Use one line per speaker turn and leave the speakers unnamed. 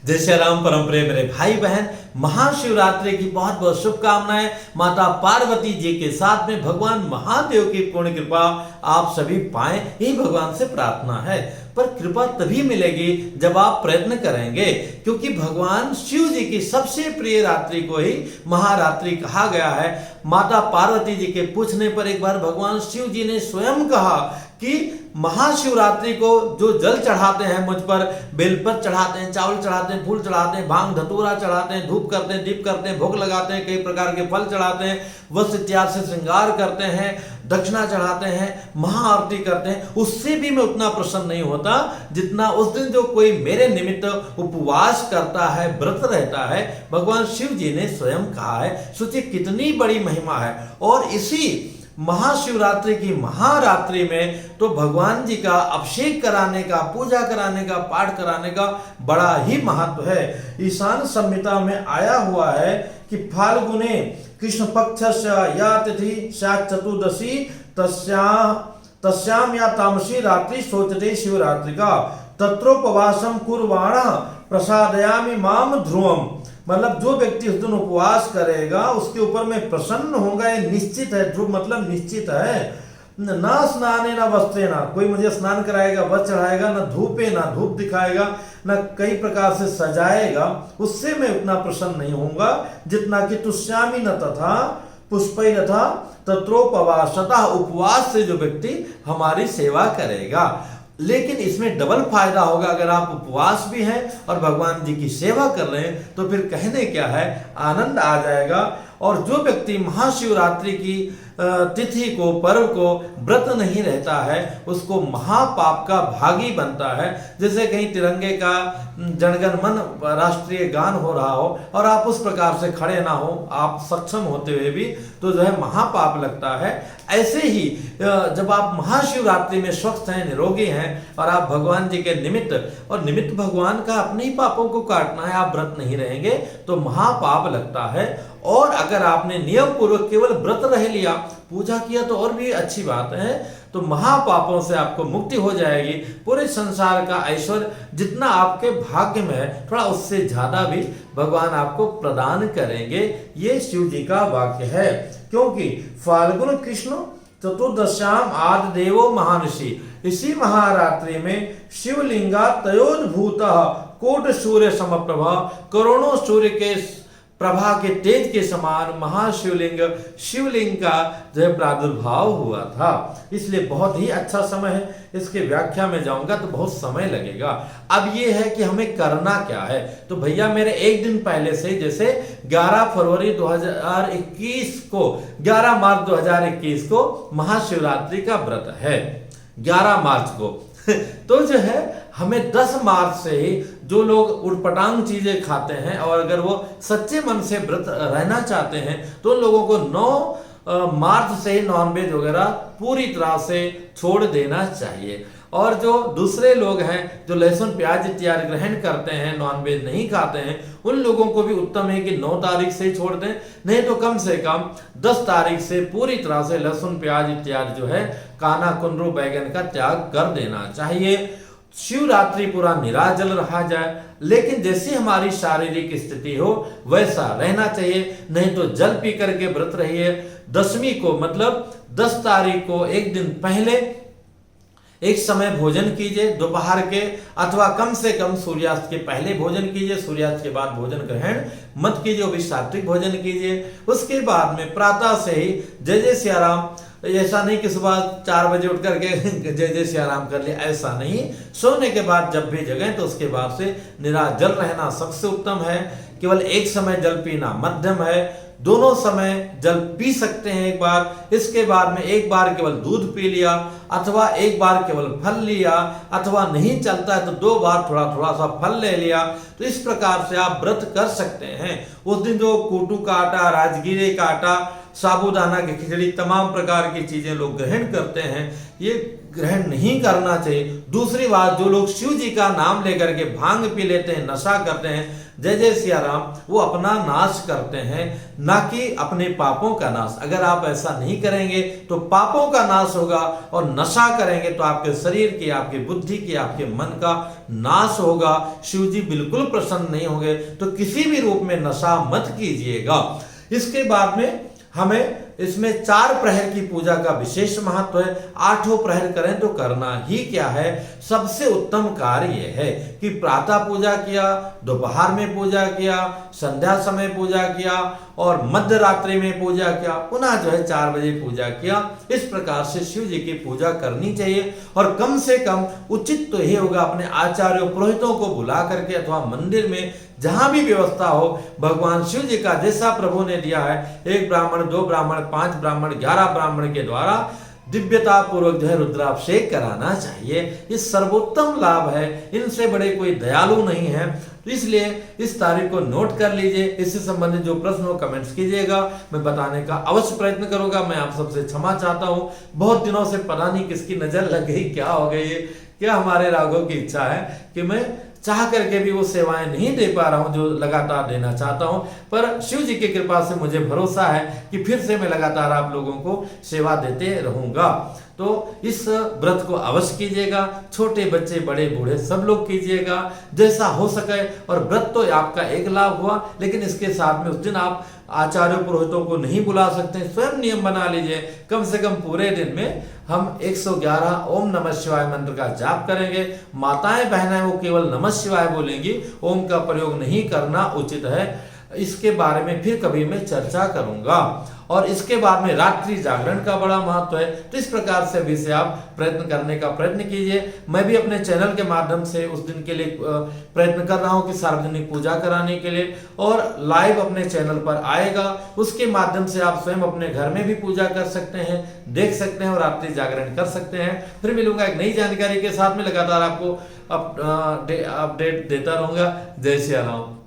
जय श्री राम। परम प्रिय मेरे भाई बहन, महाशिवरात्रि की बहुत बहुत शुभकामनाएं। माता पार्वती जी के साथ में भगवान महादेव की पूर्ण कृपा आप सभी पाएं, यही भगवान से प्रार्थना है। पर कृपा तभी मिलेगी जब आप प्रयत्न करेंगे, क्योंकि भगवान शिव जी की सबसे प्रिय रात्रि को ही महारात्रि कहा गया है। माता पार्वती जी के पूछने पर एक बार भगवान शिव जी ने स्वयं कहा कि महाशिवरात्रि को जो जल चढ़ाते हैं मुझ पर, बेलपत्र चढ़ाते हैं, चावल चढ़ाते हैं, फूल चढ़ाते हैं, भांग धतूरा चढ़ाते हैं, धूप करते हैं, दीप करते हैं, भोग लगाते हैं, कई प्रकार के फल चढ़ाते हैं, वस्त्र इत्यादि से श्रृंगार करते हैं, दक्षिणा चढ़ाते हैं, महाआरती करते हैं, उससे भी मैं उतना प्रसन्न नहीं होता जितना उस दिन जो कोई मेरे निमित्त उपवास करता है, व्रत रहता है। भगवान शिव जी ने स्वयं कहा है। सोचिए कितनी बड़ी महिमा है। और इसी महाशिवरात्रि की महारात्रि में तो भगवान जी का अभिषेक कराने का, पूजा कराने का, पाठ कराने का बड़ा ही महत्व है। ईशान संहिता में आया हुआ है कि फाल्गुने कृष्ण पक्ष या तिथि चतुर्दशी तस्याम या तामसी रात्रि सोचते शिवरात्रि का तत्रोपवासम कुर्वाण प्रसादयामि माम ध्रुवम। मतलब जो व्यक्ति उस दिन उपवास करेगा उसके ऊपर मैं प्रसन्न होगा, ये निश्चित है। ध्रुव मतलब निश्चित है। ना स्नाने ना वस्त्रे, ना कोई मुझे स्नान कराएगा, वस्त्र चढ़ाएगा, ना धूपे ना धूप दिखाएगा, ना कई प्रकार से सजाएगा, उससे मैं उतना प्रसन्न नहीं होऊंगा जितना कि तुष्यामी न तथा पुष्पै तथा तत्रोपवासतः, उपवास से जो व्यक्ति हमारी सेवा करेगा। लेकिन इसमें डबल फायदा होगा। अगर आप उपवास भी हैं और भगवान जी की सेवा कर रहे हैं तो फिर कहने क्या है, आनंद आ जाएगा। और जो व्यक्ति महाशिवरात्रि की तिथि को, पर्व को व्रत नहीं रहता है, उसको महापाप का भागी बनता है। जैसे कहीं तिरंगे का जनगण मन राष्ट्रीय गान हो रहा हो और आप उस प्रकार से खड़े ना हो, आप सक्षम होते हुए भी, तो जो है महापाप लगता है। ऐसे ही जब आप महाशिवरात्रि में स्वस्थ हैं, निरोगी हैं और आप भगवान जी के निमित्त, और निमित्त भगवान का अपने ही पापों को काटना है, आप व्रत नहीं रहेंगे तो महापाप लगता है। और अगर आपने नियम पूर्वक केवल व्रत रह लिया, पूजा किया तो और भी अच्छी बात है, तो महापापों से आपको मुक्ति हो जाएगी। पूरे संसार का ऐश्वर्य जितना आपके भाग्य में है, थोड़ा उससे ज्यादा भी भगवान आपको प्रदान करेंगे। ये शिव जी का वाक्य है। क्योंकि फाल्गुन कृष्ण चतुर्दश्याम आदि देवो महाऋषि, इसी महारात्रि में शिवलिंगा तयोद्भूत कोट सूर्य समप्रभा, करोड़ों सूर्य के प्रभा के तेज के समान महाशिवलिंग, शिवलिंग का जो है प्रादुर्भाव हुआ था। इसलिए बहुत ही अच्छा समय है। इसके व्याख्या में जाऊंगा तो बहुत समय लगेगा। अब ये है कि हमें करना क्या है। तो भैया मेरे एक दिन पहले से, जैसे 11 फरवरी 2021 को, 11 मार्च 2021 को महाशिवरात्रि का व्रत है, 11 मार्च को तो जो है हमें 10 मार्च से ही जो लोग उटपटांग चीजें खाते हैं और अगर वो सच्चे मन से व्रत रहना चाहते हैं तो उन लोगों को 9 मार्च से ही नॉनवेज वगैरह पूरी तरह से छोड़ देना चाहिए। और जो दूसरे लोग हैं जो लहसुन प्याज इत्यादि ग्रहण करते हैं, नॉनवेज नहीं खाते हैं, उन लोगों को भी उत्तम है कि 9 तारीख से ही छोड़ दें, नहीं तो कम से कम 10 तारीख से पूरी तरह से लहसुन प्याज इत्यादि जो है, काना कुंदरू बैगन का त्याग कर देना चाहिए। शिवरात्रि पूरा निराजल रहा जाए, लेकिन जैसी हमारी शारीरिक स्थिति हो वैसा रहना चाहिए। नहीं तो जल पी करके व्रत रहिए। 10वीं को मतलब 10 तारीख को एक दिन पहले एक समय भोजन कीजिए दोपहर के, अथवा कम से कम सूर्यास्त के पहले भोजन कीजिए। सूर्यास्त के बाद भोजन ग्रहण मत कीजिए, वो भी सात्विक भोजन कीजिए। उसके बाद में प्रातः से ही जय जय सियाराम, ऐसा नहीं कि सुबह 4 बजे उठ करके जय जय सियाराम कर लिया, ऐसा नहीं। सोने के बाद जब भी जगें तो उसके बाद से निराजल रहना सबसे उत्तम है। केवल एक समय जल पीना मध्यम है। दोनों समय जल पी सकते हैं एक बार। इसके बाद में एक बार केवल दूध पी लिया, अथवा एक बार केवल फल लिया, अथवा नहीं चलता है तो 2 बार थोड़ा थोड़ा सा फल ले लिया। तो इस प्रकार से आप व्रत कर सकते हैं। उस दिन जो कूटू का आटा, राजगीरे का आटा, साबूदाना की खिचड़ी, तमाम प्रकार की चीजें लोग ग्रहण करते हैं, ये ग्रहण नहीं करना चाहिए। दूसरी बात, जो लोग शिव जी का नाम लेकर के भांग पी लेते हैं, नशा करते हैं, जय जय सिया राम, वो अपना नाश करते हैं, ना कि अपने पापों का नाश। अगर आप ऐसा नहीं करेंगे तो पापों का नाश होगा, और नशा करेंगे तो आपके शरीर की, आपकी बुद्धि की, आपके मन का नाश होगा। शिव जी बिल्कुल प्रसन्न नहीं होंगे। तो किसी भी रूप में नशा मत कीजिएगा। इसके बाद में हमें इसमें 4 प्रहर की पूजा का विशेष महत्व है। 8 प्रहर करें तो करना ही क्या है, सबसे उत्तम कार्य यह है कि प्रातः पूजा किया, दोपहर में पूजा किया, संध्या समय पूजा किया और मध्य रात्रि में पूजा किया, पुनः जो है 4 बजे पूजा किया। इस प्रकार से शिव जी की पूजा करनी चाहिए। और कम से कम उचित तो यही होगा, अपने आचार्यों पुरोहितों को बुला करके अथवा मंदिर में जहां भी व्यवस्था हो, भगवान शिव जी का जैसा प्रभु ने दिया है, 1 ब्राह्मण, 2 ब्राह्मण, 5 ब्राह्मण, 11 ब्राह्मण के द्वारा दिव्यता पूर्वक जो है रुद्राभिषेक कराना चाहिए। ये सर्वोत्तम लाभ है, इनसे बड़े कोई दयालु नहीं है। तो इसलिए इस तारीख को नोट कर लीजिए। इससे संबंधित जो प्रश्न हो कमेंट्स कीजिएगा, मैं बताने का अवश्य प्रयत्न करूंगा। मैं आप सबसे क्षमा चाहता हूं, बहुत दिनों से पता नहीं किसकी नजर लग गई, क्या हो गई है, क्या हमारे राघव की इच्छा है कि मैं चाह करके भी वो सेवाएं नहीं दे पा रहा हूं जो लगातार देना चाहता हूं। पर शिव जी की कृपा से मुझे भरोसा है कि फिर से मैं लगातार आप लोगों को सेवा देते रहूंगा। तो इस व्रत को अवश्य कीजिएगा, छोटे बच्चे, बड़े, बूढ़े सब लोग कीजिएगा जैसा हो सके। और व्रत तो आपका एक लाभ हुआ, लेकिन इसके साथ में उस दिन आप आचार्य पुरोहितों को नहीं बुला सकते, स्वयं नियम बना लीजिए। कम से कम पूरे दिन में हम 111 ओम नमः शिवाय मंत्र का जाप करेंगे। माताएं बहनें वो केवल नमः शिवाय बोलेंगी, ओम का प्रयोग नहीं करना उचित है। इसके बारे में फिर कभी मैं चर्चा करूंगा। और इसके बाद में रात्रि जागरण का बड़ा महत्व है। तो इस प्रकार से भी से आप प्रयत्न करने का प्रयत्न कीजिए। मैं भी अपने चैनल के माध्यम से उस दिन के लिए प्रयत्न कर रहा हूं कि सार्वजनिक पूजा कराने के लिए, और लाइव अपने चैनल पर आएगा। उसके माध्यम से आप स्वयं अपने घर में भी पूजा कर सकते हैं, देख सकते हैं और रात्रि जागरण कर सकते हैं। फिर मिलूंगा एक नई जानकारी के साथ में, लगातार आपको अपडेट देता रहूंगा। जय श्री राम।